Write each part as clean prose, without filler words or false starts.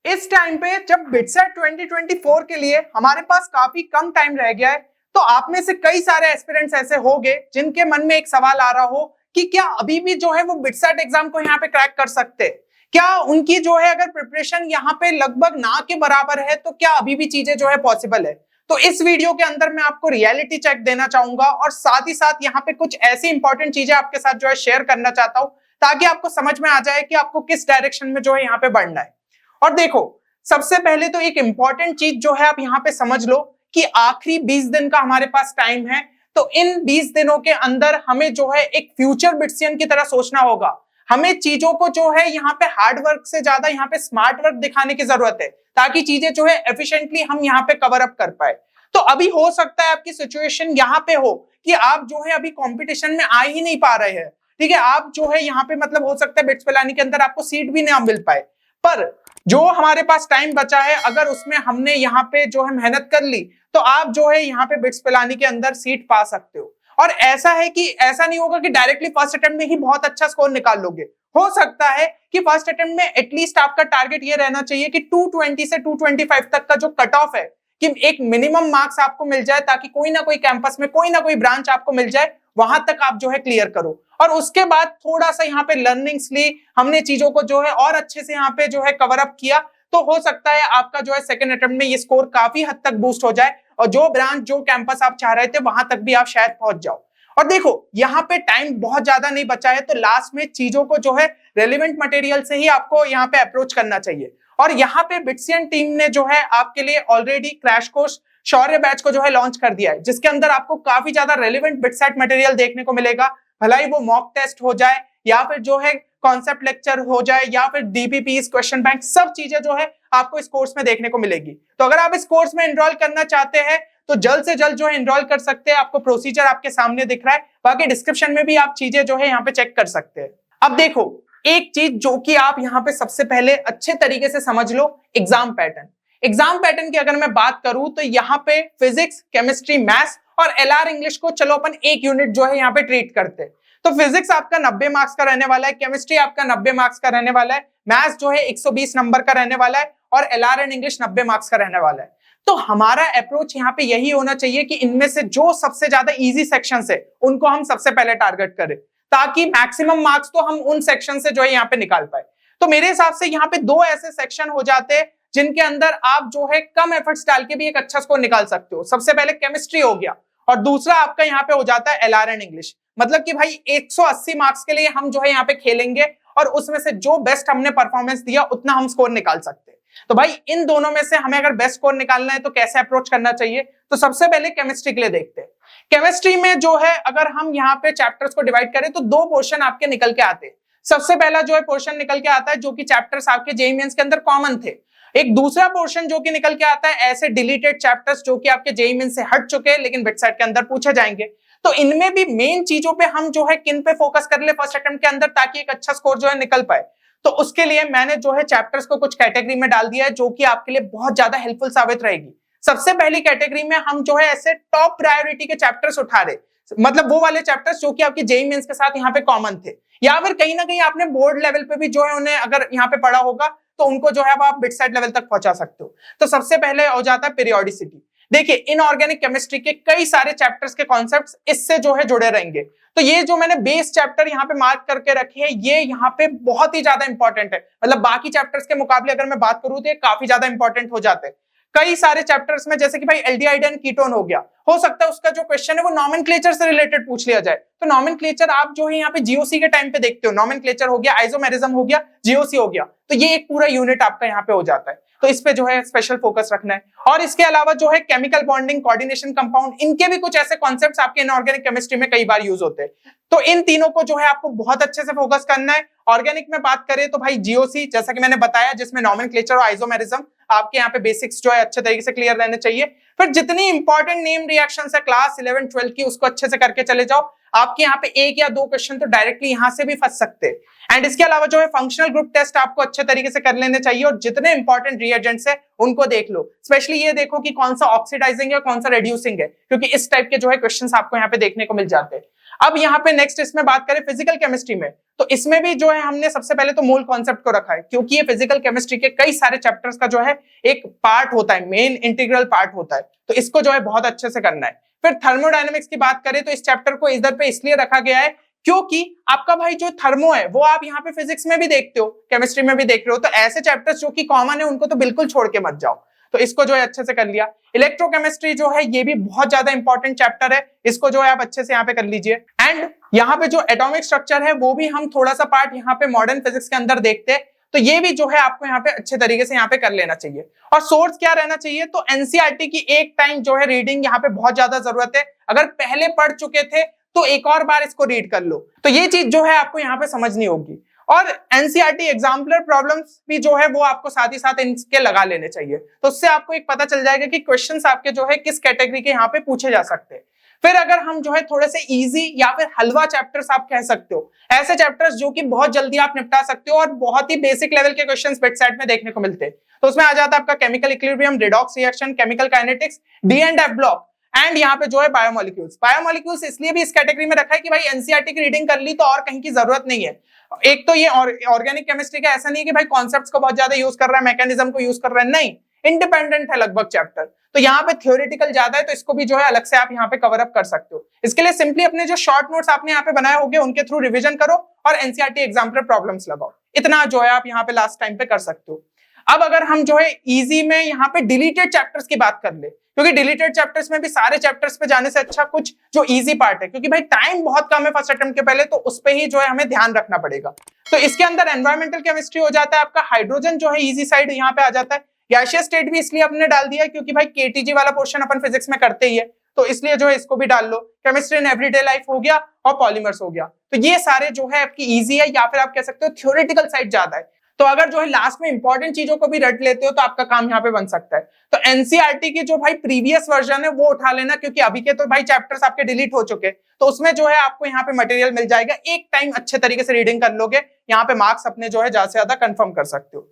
इस टाइम पे जब बिटसेट 2024 के लिए हमारे पास काफी कम टाइम रह गया है, तो आप में से कई सारे एस्पिरेंट्स ऐसे होंगे जिनके मन में एक सवाल आ रहा हो कि क्या अभी भी जो है वो बिटसेट एग्जाम को यहाँ पे क्रैक कर सकते हैं? क्या उनकी जो है अगर प्रिपरेशन यहाँ पे लगभग ना के बराबर है, तो क्या अभी भी चीजें जो है पॉसिबल है? तो इस वीडियो के अंदर मैं आपको रियलिटी चेक देना चाहूंगा और साथ ही साथ यहाँ पे कुछ ऐसी इंपॉर्टेंट चीजें आपके साथ जो है शेयर करना चाहता हूँ, ताकि आपको समझ में आ जाए कि आपको किस डायरेक्शन में जो है यहाँ पे बढ़ना है। और देखो, सबसे पहले तो एक इंपॉर्टेंट चीज जो है आप यहाँ पे समझ लो कि आखिरी 20 दिन का हमारे पास टाइम है। तो इन 20 दिनों के अंदर हमें जो है एक फ्यूचर बिट्सियन की तरह सोचना होगा। हमें चीजों को जो है यहाँ पे हार्ड वर्क से ज्यादा यहाँ पे स्मार्ट वर्क दिखाने की जरूरत है, ताकि चीजें जो है एफिशिएंटली हम यहाँ पे कवर अप कर पाए। तो अभी हो सकता है आपकी सिचुएशन यहाँ पे हो कि आप जो है अभी कंपटीशन में आ ही नहीं पा रहे हैं, ठीक है। आप जो है यहाँ पे मतलब हो सकता है बिट्स पिलानी के अंदर आपको सीट भी ना मिल पाए, पर जो हमारे पास टाइम बचा है अगर उसमें हमने यहाँ पे जो है मेहनत कर ली, तो आप जो है यहाँ पे बिट्स पिलानी के अंदर सीट पा सकते हो। और ऐसा है कि ऐसा नहीं होगा कि डायरेक्टली फर्स्ट अटेम्प्ट में ही बहुत अच्छा स्कोर निकाल लोगे। हो सकता है कि फर्स्ट अटेम्प्ट में एटलीस्ट आपका टारगेट ये रहना चाहिए कि 220 से 225 तक का जो कट ऑफ है, कि एक मिनिमम मार्क्स आपको मिल जाए, ताकि कोई ना कोई कैंपस में कोई ना कोई ब्रांच आपको मिल जाए, वहां तक आप जो है क्लियर करो। और उसके बाद थोड़ा सा यहाँ पे लर्निंग्स ली, हमने चीजों को जो है और अच्छे से यहाँ पे जो है कवर अप किया, तो हो सकता है आपका जो है सेकंड अटेम्प्ट में ये स्कोर काफी हद तक बूस्ट हो जाए और जो ब्रांच जो कैंपस आप चाह रहे थे वहां तक भी आप शायद पहुंच जाओ। और देखो, यहाँ पे टाइम बहुत ज्यादा नहीं बचा है, तो लास्ट में चीजों को जो है रेलिवेंट मटेरियल से ही आपको यहाँ पे अप्रोच करना चाहिए। और यहाँ पे बिट्सियन टीम ने जो है आपके लिए ऑलरेडी क्रैश कोर्स शौर्य बैच को जो है लॉन्च कर दिया है, जिसके अंदर आपको काफी ज्यादा रेलिवेंट बिटसेट मटेरियल देखने को मिलेगा। भला ही वो मॉक टेस्ट हो जाए या फिर जो है कॉन्सेप्ट लेक्चर हो जाए या फिर डीपीपीस क्वेश्चन बैंक, सब चीजें जो है आपको इस कोर्स में देखने को मिलेगी। तो अगर आप इस कोर्स में एनरोल करना चाहते हैं तो जल्द से जल्द जो है एनरोल कर सकते हैं। आपको प्रोसीजर आपके सामने दिख रहा है, बाकी डिस्क्रिप्शन में भी आप चीजें जो है यहाँ पे चेक कर सकते हैं। अब देखो, एक चीज जो कि आप यहाँ पे सबसे पहले अच्छे तरीके से समझ लो, एग्जाम पैटर्न। एग्जाम पैटर्न की अगर मैं बात करूं तो यहाँ पे फिजिक्स, केमिस्ट्री, मैथ्स और एलआर इंग्लिश को चलो अपन एक यूनिट जो है यहाँ पे ट्रीट करते हैं। तो फिजिक्स आपका 90 मार्क्स का रहने वाला है, केमिस्ट्री आपका 90 मार्क्स का रहने वाला है, मैथ्स जो है 120 नंबर का रहने वाला है और एलआर एंड इंग्लिश 90 मार्क्स का रहने वाला है। तो हमारा अप्रोच यहाँ पे यही होना चाहिए कि इनमें से जो सबसे ज्यादा इजी सेक्शंस है उनको हम सबसे पहले टारगेट करें, ताकि मैक्सिमम मार्क्स तो हम उन सेक्शन से जो है यहाँ पे निकाल पाए। तो मेरे हिसाब से यहाँ पे दो ऐसे सेक्शन हो जाते हैं जिनके अंदर आप जो है कम एफर्ट्स डाल के भी एक अच्छा स्कोर निकाल सकते हो। सबसे पहले केमिस्ट्री हो गया और दूसरा आपका यहाँ पे हो जाता है एलआर एंड इंग्लिश। मतलब कि भाई 180 मार्क्स के लिए हम जो है यहाँ पे खेलेंगे और उसमें से जो बेस्ट हमने परफॉर्मेंस दिया उतना हम स्कोर निकाल सकते हैं। तो भाई इन दोनों में से हमें अगर बेस्ट स्कोर निकालना है तो कैसे अप्रोच करना चाहिए, तो सबसे पहले केमिस्ट्री के लिए देखते हैं। केमिस्ट्री में जो है अगर हम यहाँ पे चैप्टर्स को डिवाइड करें तो दो पोर्शन आपके निकल के आते हैं। सबसे पहला जो है पोर्शन निकल के आता है जो कि चैप्टर्स आपके जेईई मेंस के अंदर कॉमन थे। एक दूसरा पोर्शन जो कि निकल के आता है ऐसे डिलीटेड चैप्टर्स जो कि आपके जेईई मेंस से हट चुके हैं लेकिन बिटसेट के अंदर पूछे जाएंगे। तो इनमें भी मेन चीजों पे हम जो है किन पे फोकस कर ले फर्स्ट अटेम्प्ट के अंदर, ताकि एक अच्छा स्कोर जो है निकल पाए। तो उसके लिए मैंने जो है चैप्टर्स को कुछ कैटेगरी में डाल दिया है जो कि आपके लिए बहुत ज्यादा हेल्पफुल साबित रहेगी। सबसे पहली कैटेगरी में हम जो है ऐसे टॉप प्रायोरिटी के चैप्टर्स उठा रहे, मतलब वो वाले चैप्टर्स जो कि आपके जेईई मेंस के साथ यहाँ पे कॉमन थे, या फिर कहीं ना कहीं आपने बोर्ड लेवल पे भी जो है उन्हें अगर यहाँ पे पढ़ा होगा तो उनको जो है आप बिटसेट लेवल तक पहुंचा सकते हो। तो सबसे पहले हो जाता है पीरियोडिसिटी। देखिए, इनऑर्गेनिक केमिस्ट्री के कई सारे चैप्टर्स के कॉन्सेप्ट्स इससे जो है जुड़े रहेंगे। तो ये जो मैंने बेस चैप्टर यहाँ पे मार्क करके रखे हैं ये यहाँ पे बहुत ही ज्यादा इंपॉर्टेंट है। मतलब बाकी चैप्टर्स के मुकाबले अगर मैं बात करूं तो ये काफी ज्यादा इंपॉर्टेंट हो जाते हैं। कई सारे चैप्टर्स में जैसे कि भाई एल्डिहाइड एंड कीटोन हो गया, हो सकता है उसका जो क्वेश्चन है वो नॉमेनक्लेचर से रिलेटेड पूछ लिया जाए। तो नॉमेनक्लेचर आप जो है यहाँ पे जीओसी के टाइम पे देखते हो, नॉमेनक्लेचर हो गया, आइसोमेरिज्म हो गया, जीओसी हो गया, तो ये एक पूरा यूनिट आपका यहाँ पे हो जाता है। तो इस पे जो है स्पेशल फोकस रखना है। और इसके अलावा जो है केमिकल बॉन्डिंग, कोऑर्डिनेशन, कंपाउंड, इनके भी कुछ ऐसे कॉन्सेप्ट्स आपके इनऑर्गेनिक केमिस्ट्री में कई बार यूज होते हैं। तो इन तीनों को जो है आपको बहुत अच्छे से फोकस करना है। ऑर्गेनिक में बात करें तो भाई जीओसी जैसा कि मैंने बताया, जिसमें नॉमेनक्लेचर और आइसोमेरिज्म आपके यहाँ पे बेसिक्स जो है अच्छे तरीके से क्लियर रहने चाहिए। फिर जितनी इंपॉर्टेंट नेम रिएक्शंस है क्लास 11 12 की उसको अच्छे से करके चले जाओ। आपके यहाँ पे एक या दो क्वेश्चन तो डायरेक्टली यहाँ से भी फंस सकते हैं। एंड इसके अलावा जो है फंक्शनल ग्रुप टेस्ट आपको अच्छे तरीके से कर लेने चाहिए और जितने इंपॉर्टेंट रिएजेंट्स है उनको देख लो। स्पेशली ये देखो कि कौन सा ऑक्सीडाइजिंग है, कौन सा रेड्यूसिंग है, क्योंकि इस टाइप के जो है क्वेश्चंस आपको यहाँ पे देखने को मिल जाते हैं। अब यहाँ पे नेक्स्ट इसमें बात करें फिजिकल केमिस्ट्री में, तो इसमें भी जो है हमने सबसे पहले तो मोल कॉन्सेप्ट को रखा है, क्योंकि ये फिजिकल केमिस्ट्री के कई सारे चैप्टर्स का जो है एक पार्ट होता है, मेन इंटीग्रल पार्ट होता है, तो इसको जो है बहुत अच्छे से करना है। फिर थर्मोडायनेमिक्स की बात करें तो इस चैप्टर को इधर पे इसलिए रखा गया है क्योंकि आपका भाई जो थर्मो है वो आप यहाँ पे फिजिक्स में भी देखते हो, केमिस्ट्री में भी देख रहे हो, तो ऐसे चैप्टर्स जो कि कॉमन है उनको तो बिल्कुल छोड़ के मत जाओ, तो इसको जो है अच्छे से कर लिया। इलेक्ट्रोकेमिस्ट्री जो है ये भी बहुत ज्यादा इंपॉर्टेंट चैप्टर है, इसको जो है आप अच्छे से यहाँ पे कर लीजिए। एंड यहाँ पे जो एटॉमिक स्ट्रक्चर है वो भी हम थोड़ा सा पार्ट यहाँ पे मॉडर्न फिजिक्स के अंदर देखते हैं, तो ये भी जो है आपको यहाँ पे अच्छे तरीके से यहाँ पे कर लेना चाहिए। और सोर्स क्या रहना चाहिए, तो एनसीईआरटी की एक टाइम जो है रीडिंग यहाँ पे बहुत ज्यादा जरूरत है, अगर पहले पढ़ चुके थे तो एक और बार इसको रीड कर लो, तो ये चीज जो है आपको यहाँ पे समझनी होगी। और एनसीईआरटी एग्जाम्पलर प्रॉब्लम्स भी जो है वो आपको साथ ही साथ इनके लगा लेने चाहिए, तो उससे आपको एक पता चल जाएगा कि क्वेश्चंस आपके जो है किस कैटेगरी के यहाँ पे पूछे जा सकते हैं। फिर अगर हम जो है थोड़े से इजी या फिर हलवा चैप्टर्स आप कह सकते हो, ऐसे चैप्टर्स जो कि बहुत जल्दी आप निपटा सकते हो और बहुत ही बेसिक लेवल के क्वेश्चंस बिट सेट में देखने को मिलते हैं, तो उसमें आ जाता है आपका chemical equilibrium, redox reaction, chemical kinetics, D and F block, and यहाँ पे जो है बायोमोलिक्यूल्स। बायोमोलिक्यूल्स इसलिए भी इस कैटेगरी में रखा है कि भाई एनसीईआरटी की रीडिंग कर ली तो और कहीं की जरूरत नहीं है। एक तो ये ऑर्गेनिक केमिस्ट्री का ऐसा नहीं है कि भाई कॉन्सेप्ट्स को बहुत ज्यादा यूज कर रहा है, मैकेनिज्म को यूज कर रहा है, नहीं, इंडिपेंडेंट है लगभग चैप्टर, तो यहाँ पे थ्योरेटिकल ज्यादा है, तो इसको भी जो है अलग से आप यहाँ पे कवर अप कर सकते हो। इसके लिए सिंपली अपने जो शॉर्ट नोट्स आपने यहाँ पे बनाए होंगे उनके थ्रू रिवीजन करो और एनसीईआरटी एग्जाम्पलर प्रॉब्लम्स लगाओ, इतना जो है आप यहाँ पे लास्ट टाइम पे कर सकते हो। अब अगर हम जो है इजी में यहाँ पे डिलीटेड चैप्टर्स की बात कर ले, क्योंकि डिलीटेड चैप्टर्स में भी सारे चैप्टर्स पे जाने से अच्छा कुछ जो इजी पार्ट है, क्योंकि भाई टाइम बहुत कम है फर्स्ट अटेम्प्ट के पहले, तो उस पे ही जो है हमें ध्यान रखना पड़ेगा। तो इसके अंदर एनवायरमेंटल केमिस्ट्री हो जाता है आपका, हाइड्रोजन जो है इजी साइड यहाँ पे आ जाता है, गैसियस स्टेट भी इसलिए हमने डाल दिया है क्योंकि भाई केटीजी वाला पोर्शन अपन फिजिक्स में करते ही है, तो इसलिए जो है इसको भी डाल लो। केमिस्ट्री इन एवरीडे लाइफ हो गया और पॉलीमर्स हो गया, तो ये सारे जो है आपकी इजी है, या फिर आप कह सकते हो थ्योरेटिकल साइड ज्यादा है, तो अगर जो है लास्ट में इंपॉर्टेंट चीजों को भी रट लेते हो तो आपका काम यहाँ पे बन सकता है। तो एनसीईआरटी की जो भाई प्रीवियस वर्जन है वो उठा लेना, क्योंकि अभी के तो भाई चैप्टर्स आपके डिलीट हो चुके, तो उसमें जो है आपको यहाँ पे मटेरियल मिल जाएगा, एक टाइम अच्छे तरीके से रीडिंग कर लोगे, यहाँ पे मार्क्स अपने जो है ज्यादा से ज्यादा कंफर्म कर सकते हो।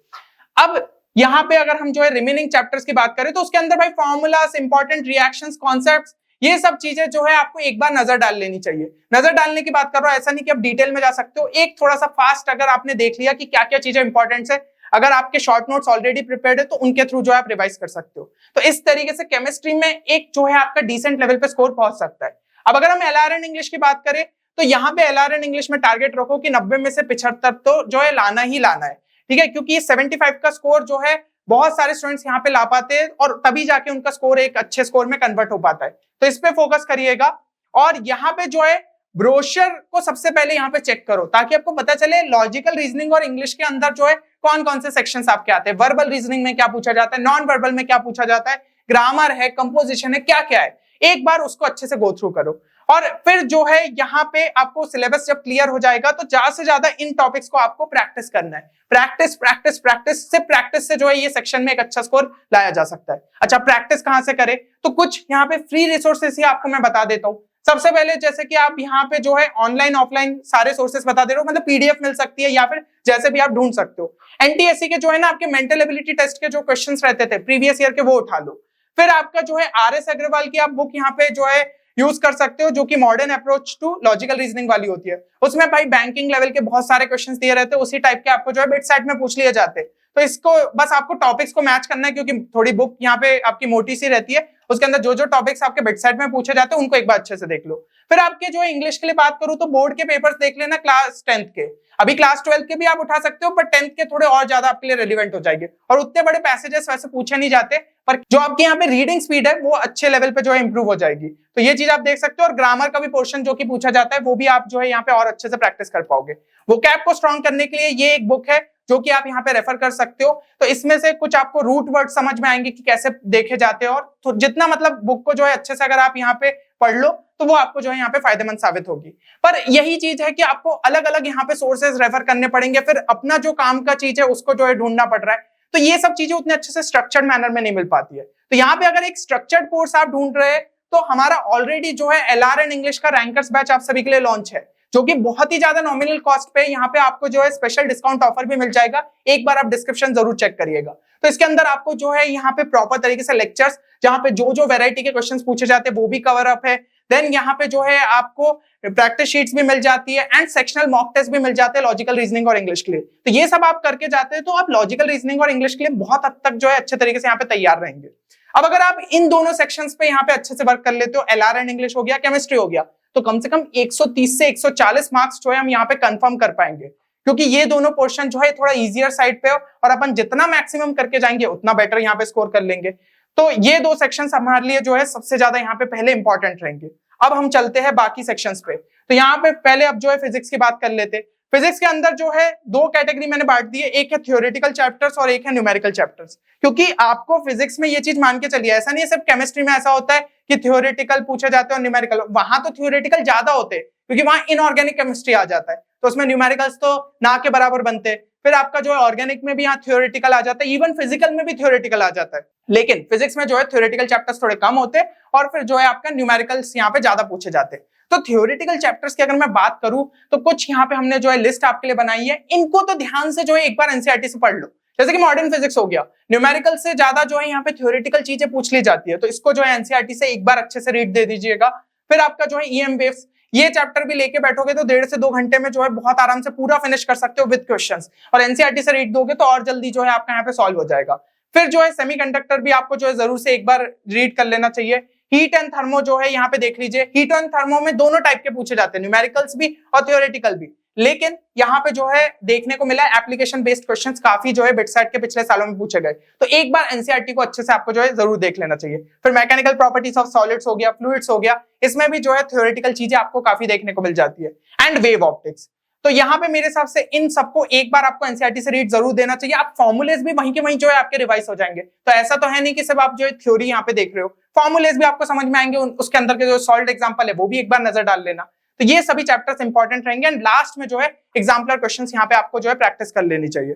अब यहाँ पे अगर हम जो है रिमेनिंग चैप्टर्स की बात करें तो उसके अंदर भाई फॉर्मूलास, इंपॉर्टेंट रिएक्शंस, कॉन्सेप्ट्स, ये सब चीजें जो है आपको एक बार नजर डाल लेनी चाहिए। नजर डालने की बात कर रहा हूं, ऐसा नहीं कि आप डिटेल में जा सकते हो, एक थोड़ा सा फास्ट अगर आपने देख लिया कि क्या क्या चीजें इंपॉर्टेंट है, अगर आपके शॉर्ट नोट्स ऑलरेडी प्रिपेयर्ड है तो उनके थ्रू जो है आप रिवाइज कर सकते हो, तो इस तरीके से केमिस्ट्री में एक जो है आपका डिसेंट लेवल पे स्कोर पहुंच सकता है। अब अगर हम एलआरएन इंग्लिश की बात करें तो यहाँ पे एलआरएन इंग्लिश में टारगेट रखो कि 90 में से 75 तो जो है लाना ही लाना है, ठीक है, क्योंकि 75 का स्कोर जो है बहुत सारे स्टूडेंट्स यहाँ पे ला पाते हैं और तभी जाके उनका स्कोर एक अच्छे स्कोर में कन्वर्ट हो पाता है, तो इस पे फोकस करिएगा। और यहाँ पे जो है ब्रोशर को सबसे पहले यहाँ पे चेक करो ताकि आपको पता चले लॉजिकल रीजनिंग और इंग्लिश के अंदर जो है कौन कौन से सेक्शंस आपके आते हैं, वर्बल रीजनिंग में क्या पूछा जाता है, नॉन वर्बल में क्या पूछा जाता है, ग्रामर है, कंपोजिशन है, क्या क्या है, एक बार उसको अच्छे से गो थ्रू करो। और फिर जो है यहाँ पे आपको सिलेबस जब क्लियर हो जाएगा तो ज्यादा से ज्यादा इन टॉपिक्स को आपको प्रैक्टिस करना है, प्रैक्टिस प्रैक्टिस प्रैक्टिस से जो है ये सेक्शन में एक अच्छा स्कोर लाया जा सकता है। अच्छा, प्रैक्टिस कहाँ से करें, तो कुछ यहाँ पे फ्री रिसोर्सेस ही आपको मैं बता देता हूँ। सबसे पहले जैसे कि आप यहाँ पे जो है ऑनलाइन ऑफलाइन सारे सोर्सेस बता दे रहे हो, मतलब पीडीएफ मिल सकती है या फिर जैसे भी आप ढूंढ सकते हो। एनटीएससी के जो है ना आपके मेंटल एबिलिटी टेस्ट के जो क्वेश्चंस रहते थे प्रीवियस ईयर के, वो उठा लो। फिर आपका जो है आरएस अग्रवाल की आप बुक यहाँ पे जो है यूज कर सकते हो, जो कि modern approach to logical reasoning वाली होती है, उसमें भाई बैंकिंग लेवल के बहुत सारे क्वेश्चंस दिए रहते हैं, उसी टाइप के आपको जो है बिट सेट में पूछ लिए जाते हैं, तो इसको बस आपको टॉपिक्स को मैच करना है, क्योंकि थोड़ी बुक यहाँ पे आपकी मोटी सी रहती है, उसके अंदर जो जो टॉपिक्स आपके बिट सेट में पूछे जाते हैं उनको एक बार अच्छे से देख लो। फिर आपके जो है इंग्लिश के लिए बात करूं तो बोर्ड के पेपर्स देख लेना क्लास 10th के, अभी क्लास 12th के भी आप उठा सकते हो, पर 10th के थोड़े और ज्यादा आपके लिए रेलिवेंट हो जाएंगे, और उतने बड़े पैसेजेस वैसे पूछे नहीं जाते, पर जो आपके यहाँ पे रीडिंग स्पीड है वो अच्छे लेवल पे जो है इंप्रूव हो जाएगी, तो ये चीज आप देख सकते हो। और ग्रामर का भी पोर्शन जो कि पूछा जाता है वो भी आप जो है यहाँ पे और अच्छे से प्रैक्टिस कर पाओगे। वोकैब को स्ट्रॉन्ग करने के लिए ये एक बुक है जो कि आप यहाँ पे रेफर कर सकते हो, तो इसमें से कुछ आपको रूट वर्ड समझ में आएंगे कि कैसे देखे जाते हैं, और तो जितना मतलब बुक को जो है अच्छे से अगर आप यहाँ पे पढ़ लो तो वो आपको जो है यहाँ पे फायदेमंद साबित होगी। पर यही चीज है कि आपको अलग अलग यहाँ पे सोर्सेज रेफर करने पड़ेंगे, फिर अपना जो काम का चीज है उसको जो है ढूंढना पड़ रहा है, तो ये सब चीजें उतने अच्छे से स्ट्रक्चर्ड मैनर में नहीं मिल पाती है। तो यहाँ पे अगर एक स्ट्रक्चर्ड कोर्स आप ढूंढ रहे हैं तो हमारा ऑलरेडी जो है एलआरएन इंग्लिश का रैंकर्स बैच आप सभी के लिए लॉन्च है, जो कि बहुत ही ज्यादा नॉमिनल कॉस्ट पे, यहाँ पे आपको जो है स्पेशल डिस्काउंट ऑफर भी मिल जाएगा, एक बार आप डिस्क्रिप्शन जरूर चेक करिएगा। तो इसके अंदर आपको जो है यहाँ पे प्रॉपर तरीके से लेक्चर्स, जहाँ पे जो जो वैरायटी के क्वेश्चंस पूछे जाते हैं वो भी कवर अप है, देन यहाँ पे जो है आपको प्रैक्टिस शीट्स भी मिल जाती है एंड सेक्शनल मॉक टेस्ट भी मिल जाते हैं लॉजिकल रीजनिंग और इंग्लिश के लिए। तो ये सब आप करके जाते हैं तो आप लॉजिकल रीजनिंग और इंग्लिश के लिए बहुत हद तक जो है अच्छे तरीके से यहाँ पे तैयार रहेंगे। अब अगर आप इन दोनों सेक्शंस पे यहाँ पे अच्छे से वर्क कर लेते हो, एलआर एंड इंग्लिश हो गया, केमिस्ट्री हो गया, तो कम से कम 130 से 140 मार्क्स जो है हम यहाँ पे कंफर्म कर पाएंगे, क्योंकि ये दोनों पोर्शन जो है थोड़ा इजियर साइड पे और अपन जितना मैक्सिमम करके जाएंगे उतना बेटर यहाँ पे स्कोर कर लेंगे। तो ये दो सेक्शंस हमारे लिए जो है सबसे ज्यादा यहाँ पे पहले इंपॉर्टेंट रहेंगे। अब हम चलते हैं बाकी सेक्शंस पे। तो यहाँ पे पहले अब जो है फिजिक्स की बात कर लेते। फिजिक्स के अंदर जो है दो कैटेगरी मैंने बांट दी है, एक है थ्योरेटिकल चैप्टर्स और एक है न्यूमेरिकल चैप्टर्स। क्योंकि आपको फिजिक्स में ये चीज मान के चलिए, ऐसा नहीं है सिर्फ केमिस्ट्री में ऐसा होता है कि थ्योरेटिकल पूछे जाते हैं और न्यूमेरिकल, वहां तो थ्योरेटिकल ज्यादा होते हैं क्योंकि वहां इनऑर्गेनिक केमिस्ट्री आ जाता है, तो उसमें न्यूमेरिकल्स तो ना के बराबर बनते हैं। फिर आपका जो है ऑर्गेनिक में भी यहाँ थ्योरेटिकल आ जाता है, इवन फिजिकल में भी थ्योरेटिकल आ जाता है, लेकिन फिजिक्स में जो है थ्योरेटिकल चैप्टर्स थोड़े कम होते हैं और फिर जो है आपका न्यूमेरिकल्स यहाँ पे ज्यादा पूछे जाते हैं। तो थ्योरेटिकल चैप्टर्स की अगर मैं बात करूं तो कुछ यहाँ पे हमने जो है लिस्ट आपके लिए बनाई है, इनको तो ध्यान से जो है एक बार एनसीईआरटी से पढ़ लो। जैसे कि मॉडर्न फिजिक्स हो गया, न्यूमेरिकल से ज्यादा जो है यहाँ पे थ्योरेटिकल चीजें पूछ ली जाती है, तो इसको जो है एनसीईआरटी से एक बार अच्छे से रीड दे दीजिएगा। फिर आपका जो है ईएम वेव्स, ये चैप्टर भी लेके बैठोगे तो 1.5 से 2 घंटे में जो है बहुत आराम से पूरा फिनिश कर सकते हो विद क्वेश्चंस, और एनसीईआरटी से रीड दोगे तो और जल्दी जो है आपका यहाँ पे सॉल्व हो जाएगा। फिर जो है सेमीकंडक्टर भी आपको जो है जरूर से एक बार रीड कर लेना चाहिए। हीट एंड थर्मो जो है यहाँ पे देख लीजिए, हीट एंड थर्मो में दोनों टाइप के पूछे जाते हैं, न्यूमेरिकल्स भी और थ्योरेटिकल भी, लेकिन यहाँ पे जो है देखने को मिला एप्लीकेशन बेस्ड क्वेश्चंस काफी जो है बिटसेट के पिछले सालों में पूछे गए, तो एक बार एनसीईआरटी को अच्छे से आपको जो है जरूर देख लेना चाहिए। फिर मैकेनिकल प्रॉपर्टीज ऑफ सॉलिड्स हो गया, फ्लूइड्स हो गया, इसमें भी जो है थ्योरेटिकल चीजें आपको काफी देखने को मिल जाती है, एंड वेव ऑप्टिक्स। तो यहाँ पे मेरे हिसाब से इन सबको एक बार आपको एनसीईआरटी से रीड जरूर देना चाहिए। आप फॉर्मुलेस भी वहीं के वहीं जो है आपके रिवाइज हो जाएंगे, तो ऐसा तो है नहीं कि सिर्फ आप जो है थ्योरी यहाँ पे देख रहे हो, फॉर्मुलेस भी आपको समझ में आएंगे, उसके अंदर के जो सॉल्व एग्जांपल है वो भी एक बार नजर डाल लेना। तो ये सभी चैप्टर्स इंपॉर्टेंट रहेंगे एंड लास्ट में जो है एग्जाम्पलर क्वेश्चंस यहाँ पे आपको जो है प्रैक्टिस कर लेनी चाहिए।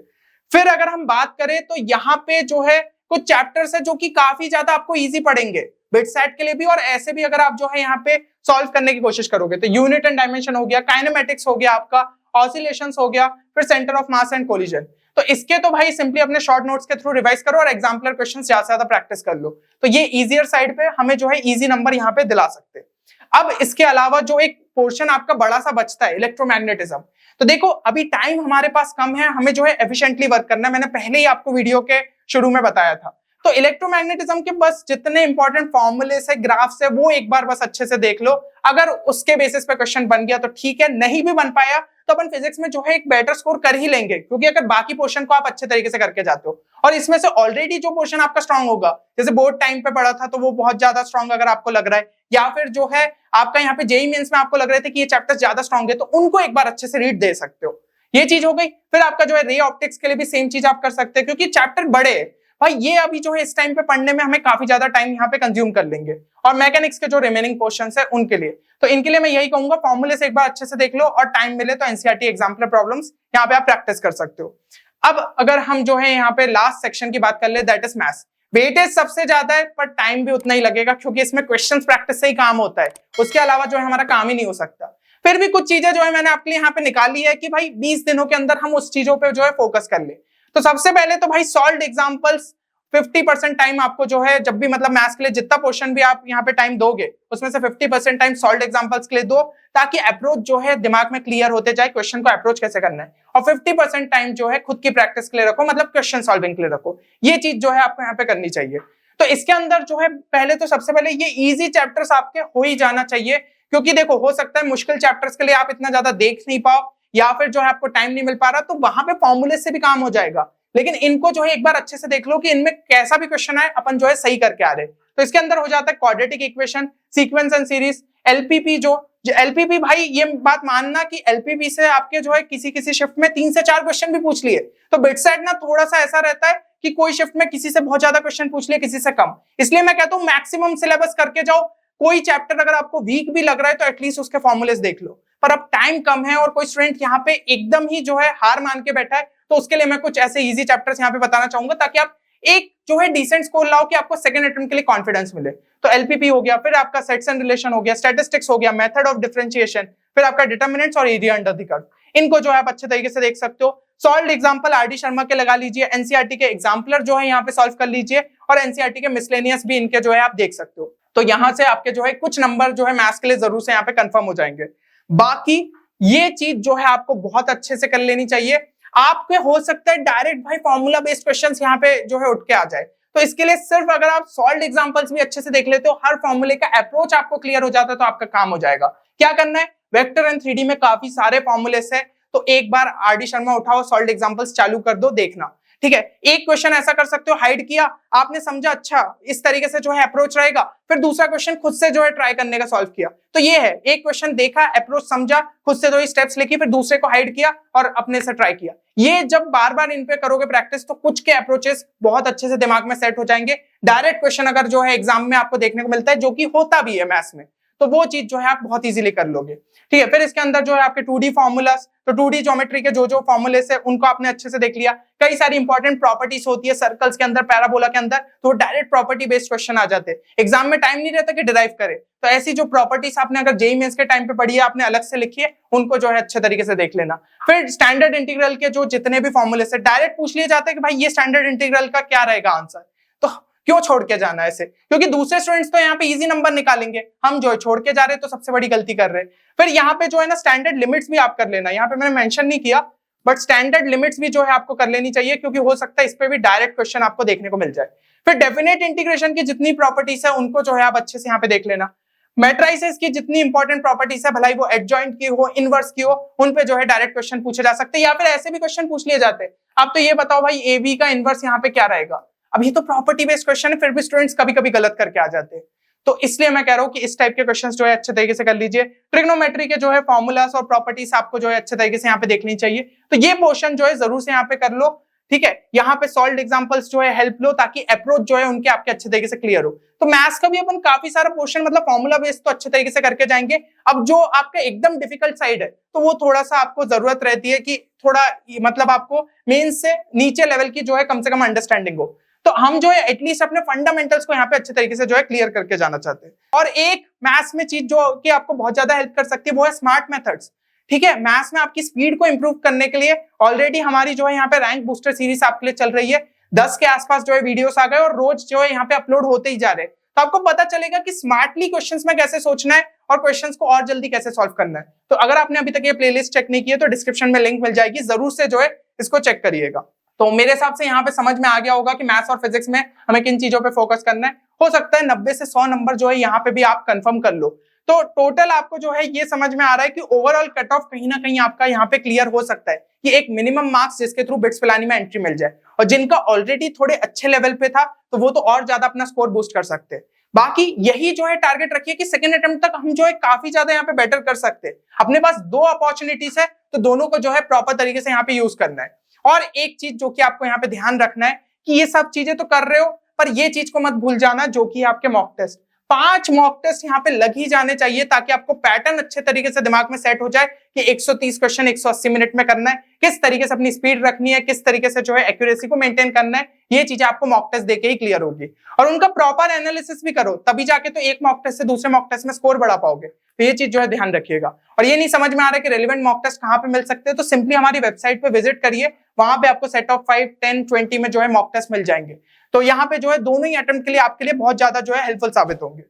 फिर अगर हम बात करें तो यहाँ पे जो है कुछ चैप्टर्स है जो कि काफी ज्यादा आपको इजी पड़ेंगे बिटसेट के लिए भी, और ऐसे भी अगर आप जो है यहाँ पे सॉल्व करने की कोशिश करोगे तो यूनिट एंड डायमेंशन हो गया, काइनेमेटिक्स हो गया, आपका ऑसिलेशंस हो गया, फिर centre of mass and collision. तो इसके तो भाई सिंपली अपने शॉर्ट नोट्स के थ्रू रिवाइज करो और एग्जाम्पलर क्वेश्चंस ज्यादा से ज्यादा प्रैक्टिस कर लो, तो ये इजियर साइड पे हमें जो है इजी नंबर यहाँ पे दिला सकते हैं। अब इसके अलावा जो एक पोर्शन आपका बड़ा सा बचता है इलेक्ट्रोमैग्नेटिज्म, तो देखो अभी टाइम हमारे पास कम है, हमें जो है एफिशिएंटली वर्क करना है, मैंने पहले ही आपको वीडियो के शुरू में बताया था। तो इलेक्ट्रोमैग्नेटिज्म के बस जितने इंपॉर्टेंट फॉर्मूले से ग्राफ्स है वो एक बार बस अच्छे से देख लो, अगर उसके बेसिस पे क्वेश्चन बन गया तो ठीक है, नहीं भी बन पाया तो अपन फिजिक्स में जो है एक बेटर स्कोर कर ही लेंगे, क्योंकि अगर बाकी पोर्शन को आप अच्छे तरीके से करके जाते हो और इसमें से ऑलरेडी जो पोर्शन आपका स्ट्रांग होगा, जैसे बोर्ड टाइम पे पढ़ा था तो वो बहुत ज्यादा स्ट्रांग अगर आपको लग रहा है, या फिर जो है आपका यहाँ पे जेईई मेंस में आपको लग रहे थे कि ये चैप्टर ज्यादा स्ट्रांग है, तो उनको एक बार अच्छे से रीड दे सकते हो। ये चीज हो गई। फिर आपका जो है रे ऑप्टिक्स के लिए भी सेम चीज आप कर सकते हैं, क्योंकि चैप्टर बड़े है भाई, ये अभी जो है इस टाइम पे पढ़ने में हमें काफी ज्यादा टाइम यहाँ पे कंज्यूम कर लेंगे, और मैकेनिक्स के जो रिमेनिंग पोर्शंस है उनके लिए, तो इनके लिए मैं यही कहूंगा फॉर्मूले से एक बार अच्छे से देख लो और टाइम मिले तो एनसीईआरटी एग्जाम्पलर प्रॉब्लम्स यहाँ पे आप प्रैक्टिस कर सकते हो। अब अगर हम जो है यहाँ पे लास्ट सेक्शन की बात कर ले, दैट इज मैथ्स। वेटेज सबसे ज्यादा है पर टाइम भी उतना ही लगेगा, क्योंकि इसमें क्वेश्चंस प्रैक्टिस से ही काम होता है, उसके अलावा जो है हमारा काम ही नहीं हो सकता। फिर भी कुछ चीजें जो है मैंने आपके लिए यहाँ पे निकाली है कि भाई 20 दिनों के अंदर हम उस चीजों पे जो है फोकस कर ले। तो सबसे पहले तो भाई सॉल्व्ड एग्जांपल्स 50% टाइम आपको जो है, जब भी मतलब मैथ्स के लिए जितना पोर्शन भी आप यहाँ पे टाइम दोगे उसमें से 50% टाइम सॉल्व्ड एग्जांपल्स के लिए दो, ताकि अप्रोच जो है दिमाग में क्लियर होते जाए क्वेश्चन को अप्रोच कैसे करना है, और 50% टाइम जो है खुद की प्रैक्टिस के लिए रखो, मतलब क्वेश्चन सॉल्विंग के लिए रखो। ये चीज जो है आपको यहाँ पे करनी चाहिए। तो इसके अंदर जो है पहले तो सबसे पहले ये इजी चैप्टर्स आपके हो ही जाना चाहिए, क्योंकि देखो हो सकता है मुश्किल चैप्टर्स के लिए आप इतना ज्यादा देख नहीं पाओ, या फिर जो है आपको टाइम नहीं मिल पा रहा, तो वहां पे फॉर्मूले से भी काम हो जाएगा, लेकिन इनको जो है एक बार अच्छे से देख लो कि इनमें कैसा भी क्वेश्चन आए अपन जो है सही करके आ रहे। तो इसके अंदर हो जाता है quadratic equation, sequence and series, LPP. जो एलपीपी भाई ये बात मानना कि एलपीपी से आपके जो है किसी किसी शिफ्ट में 3 से 4 क्वेश्चन भी पूछ लिए, तो बिटसेट ना थोड़ा सा ऐसा रहता है कि कोई शिफ्ट में किसी से बहुत ज्यादा क्वेश्चन पूछ लिए, किसी से कम। इसलिए मैं कहता हूं मैक्सिमम सिलेबस करके जाओ। कोई चैप्टर अगर आपको वीक भी लग रहा है तो एटलीस्ट उसके फॉर्मूलेस देख लो, पर अब टाइम कम है और कोई स्टूडेंट यहाँ पे एकदम ही जो है हार मान के बैठा है, तो उसके लिए मैं कुछ ऐसे इजी चैप्टर्स यहाँ पे बताना चाहूंगा, ताकि आप एक जो है डिसेंट स्कोर लाओ कि आपको सेकंड अटेम्प्ट के लिए कॉन्फिडेंस मिले। तो एलपीपी हो गया, फिर आपका सेट्स एंड रिलेशन हो गया, स्टैटिस्टिक्स हो गया, मेथड ऑफ डिफरेंशिएशन, फिर आपका डिटर्मिनेंट्स और एरिया अंडर द कर्व, इनको जो है आप अच्छे तरीके से देख सकते हो। सॉल्व्ड एग्जांपल आरडी शर्मा के लगा लीजिए, एनसीईआरटी के एग्जाम्पलर जो है यहाँ पे सॉल्व कर लीजिए, और एनसीईआरटी के मिसलेनियस भी इनके जो है आप देख सकते हो। तो यहाँ से आपके जो है कुछ नंबर जो है मैथ्स के लिए जरूर से यहाँ पे कंफर्म हो जाएंगे। बाकी ये चीज जो है आपको बहुत अच्छे से कर लेनी चाहिए। आपके हो सकता है डायरेक्ट भाई फॉर्मूला बेस्ड क्वेश्चंस यहाँ पे जो है उठ के आ जाए, तो इसके लिए सिर्फ अगर आप सॉल्व्ड एग्जांपल्स भी अच्छे से देख लेते हो, हर फॉर्मूले का अप्रोच आपको क्लियर हो जाता है, तो आपका काम हो जाएगा। क्या करना है, वेक्टर एंड 3D में काफी सारे फॉर्मूलेस है, तो एक बार आरडी शर्मा उठाओ, सॉल्व्ड एग्जांपल्स चालू कर दो, देखना। ठीक है, एक क्वेश्चन ऐसा कर सकते हो, हाइड किया आपने, समझा अच्छा इस तरीके से जो है अप्रोच रहेगा, फिर दूसरा क्वेश्चन खुद से जो है ट्राई करने का सॉल्व किया। तो ये है, एक क्वेश्चन देखा, अप्रोच समझा, खुद से दो स्टेप्स लिखी, फिर दूसरे को हाइड किया और अपने से ट्राई किया। ये जब बार बार इन पे करोगे प्रैक्टिस, तो कुछ के अप्रोचेस बहुत अच्छे से दिमाग में सेट हो जाएंगे। डायरेक्ट क्वेश्चन अगर जो है एग्जाम में आपको देखने को मिलता है, जो कि होता भी है मैथ्स में, तो वो चीज जो है आप बहुत इजीली कर लोगे। ठीक है, फिर इसके अंदर जो है आपके 2D फॉर्मूलास, तो 2D ज्योमेट्री के जो जो फॉर्मूलेस है उनको आपने अच्छे से देख लिया। कई सारी इंपॉर्टेंट प्रॉपर्टीज होती है सर्कल्स के अंदर, पैराबोला के अंदर, तो डायरेक्ट प्रॉपर्टी बेस्ड क्वेश्चन आ जाते हैं। एग्जाम में टाइम नहीं रहता कि डिराइव करे, तो ऐसी जो प्रॉपर्टीज आपने अगर जेईई मेंस के टाइम पे पढ़ी है, आपने अलग से लिखी है, उनको जो है अच्छे तरीके से देख लेना। फिर स्टैंडर्ड इंटीग्रल के जो जितने भी फॉर्मूलेस है डायरेक्ट पूछ लिए जाते हैं कि भाई ये स्टैंडर्ड इंटीग्रल का क्या रहेगा आंसर, तो क्यों छोड़ के जाना ऐसे, क्योंकि दूसरे स्टूडेंट्स तो यहाँ पे इजी नंबर निकालेंगे, हम जो है छोड़ के जा रहे हैं, तो सबसे बड़ी गलती कर रहे हैं। फिर यहाँ पे जो है ना स्टैंडर्ड लिमिट्स भी आप कर लेना, यहाँ पे मैंने मेंशन नहीं किया, बट स्टैंडर्ड लिमिट्स भी जो है आपको कर लेनी चाहिए, क्योंकि हो सकता है इस पे भी डायरेक्ट क्वेश्चन आपको देखने को मिल जाए। फिर डेफिनेट इंटीग्रेशन की जितनी प्रॉपर्टीज है उनको जो है आप अच्छे से यहाँ पे देख लेना। मैट्रिसेस की जितनी इंपॉर्टेंट प्रॉपर्टीज है, भलाई वो एडजॉइंट की हो, इनवर्स की हो, उन पे जो है डायरेक्ट क्वेश्चन पूछे जा सकते हैं, या फिर ऐसे भी क्वेश्चन पूछ लिए जाते हैं। अब तो ये बताओ भाई ए बी का इनवर्स यहाँ पे क्या रहेगा, अब ये तो प्रॉपर्टी बेस्ड क्वेश्चन है, फिर भी स्टूडेंट्स कभी कभी गलत करके आ जाते हैं। तो इसलिए मैं कह रहा हूं कि इस टाइप के क्वेश्चंस जो है अच्छे तरीके से कर लीजिए। ट्रिग्नोमेट्री के जो है फॉर्मूलास और प्रॉपर्टीज आपको जो है अच्छे तरीके से यहाँ पे देखनी चाहिए, तो ये पोर्शन जो है जरूर से यहाँ पे कर लो। ठीक है, यहाँ पे सॉल्व्ड एग्जांपल्स जो है हेल्प लो, ताकि अप्रोच जो है उनके आपके अच्छे तरीके से क्लियर हो। तो मैथ्स का भी अपन काफी सारा पोर्शन मतलब फॉर्मूला बेस्ड तो अच्छे तरीके से करके जाएंगे। अब जो आपका एकदम डिफिकल्ट साइड है, तो वो थोड़ा सा आपको जरूरत रहती है कि थोड़ा मतलब आपको मेंस से नीचे लेवल की जो है कम से कम अंडरस्टैंडिंग हो। तो हम जो है एटलीस्ट अपने फंडामेंटल्स को यहाँ पे अच्छे तरीके से जो है क्लियर करके जाना चाहते हैं। और एक मैथ्स में चीज जो कि आपको बहुत ज्यादा हेल्प कर सकती है, वो है स्मार्ट मेथड्स। ठीक है, मैथ्स में आपकी स्पीड को इंप्रूव करने के लिए ऑलरेडी हमारी जो है यहाँ पे रैंक बूस्टर सीरीज आपके लिए चल रही है। 10 के आसपास जो है वीडियोस आ गए और रोज जो है यहाँ पे अपलोड होते ही जा रहे हैं, तो आपको पता चलेगा कि स्मार्टली क्वेश्चंस में कैसे सोचना है और क्वेश्चंस को और जल्दी कैसे सॉल्व करना है। तो अगर आपने अभी तक ये प्लेलिस्ट चेक नहीं की है, तो डिस्क्रिप्शन में लिंक मिल जाएगी, जरूर से जो है इसको चेक करिएगा। तो मेरे हिसाब से यहाँ पे समझ में आ गया होगा कि मैथ्स और फिजिक्स में हमें किन चीजों पे फोकस करना है। हो सकता है 90 से 100 नंबर जो है यहाँ पे भी आप कंफर्म कर लो, तो टोटल आपको जो है ये समझ में आ रहा है कि ओवरऑल कट ऑफ कहीं ना कहीं आपका यहाँ पे क्लियर हो सकता है कि एक मिनिमम मार्क्स जिसके थ्रू बिट्स पिलानी में एंट्री मिल जाए, और जिनका ऑलरेडी थोड़े अच्छे लेवल पे था तो वो तो और ज्यादा अपना स्कोर बूस्ट कर सकते हैं। बाकी यही जो है टारगेट रखिए कि सेकंड अटेम्प्ट तक हम जो है काफी ज्यादा यहाँ पे बेटर कर सकते हैं। अपने पास 2 अपॉर्चुनिटीज है, तो दोनों को जो है प्रॉपर तरीके से यहाँ पे यूज करना है। और एक चीज जो कि आपको यहाँ पे ध्यान रखना है कि ये सब चीजें तो कर रहे हो, पर ये चीज को मत भूल जाना जो कि आपके मॉक टेस्ट, 5 मॉक टेस्ट यहाँ पे लग ही जाने चाहिए, ताकि आपको पैटर्न अच्छे तरीके से दिमाग में सेट हो जाए कि 130 क्वेश्चन 180 मिनट में करना है, किस तरीके से अपनी स्पीड रखनी है, किस तरीके से जो है एक्यूरेसी को मेंटेन करना है। ये चीजें आपको मॉक टेस्ट देके ही क्लियर होगी, और उनका प्रॉपर एनालिसिस भी करो, तभी जाके तो एक मॉक टेस्ट से दूसरे मॉक टेस्ट में स्कोर बढ़ा पाओगे। तो ये चीज जो है ध्यान रखिएगा। और ये नहीं समझ में आ रहा है कि रेलेवेंट मॉक टेस्ट कहाँ पे मिल सकते हैं, तो सिंपली हमारी वेबसाइट पे विजिट करिए, वहां पे आपको सेट ऑफ 5, 10, 20 में जो है मॉक टेस्ट मिल जाएंगे। तो यहाँ पे जो है दोनों ही अटेम्प्ट के लिए आपके लिए बहुत ज्यादा जो है हेल्पफुल साबित होंगे।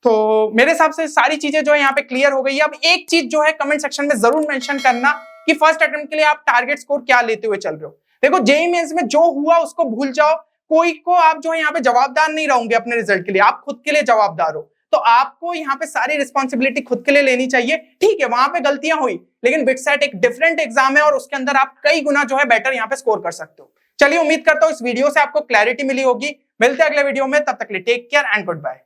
तो मेरे हिसाब से सारी चीजें जो है यहाँ पे क्लियर हो गई है। अब एक चीज जो है कमेंट सेक्शन में जरूर मेंशन करना कि फर्स्ट अटेम्प्ट के लिए आप टारगेट स्कोर क्या लेते हुए चल रहे हो। देखो, जेईई मेंस में जो हुआ उसको भूल जाओ, कोई को आप जो है यहाँ पे जवाबदार नहीं रहोगे अपने रिजल्ट के लिए, आप खुद के लिए जवाबदार हो। तो आपको यहाँ पे सारी रिस्पॉन्सिबिलिटी खुद के लिए लेनी चाहिए। ठीक है, वहां पे गलतियां हुई, लेकिन बिटसेट एक डिफरेंट एग्जाम है और उसके अंदर आप कई गुना जो है बेटर यहाँ पे स्कोर कर सकते हो। चलिए, उम्मीद करता हूँ इस वीडियो से आपको क्लैरिटी मिली होगी। मिलते हैं अगले वीडियो में, तब तक के लिए take care and good bye.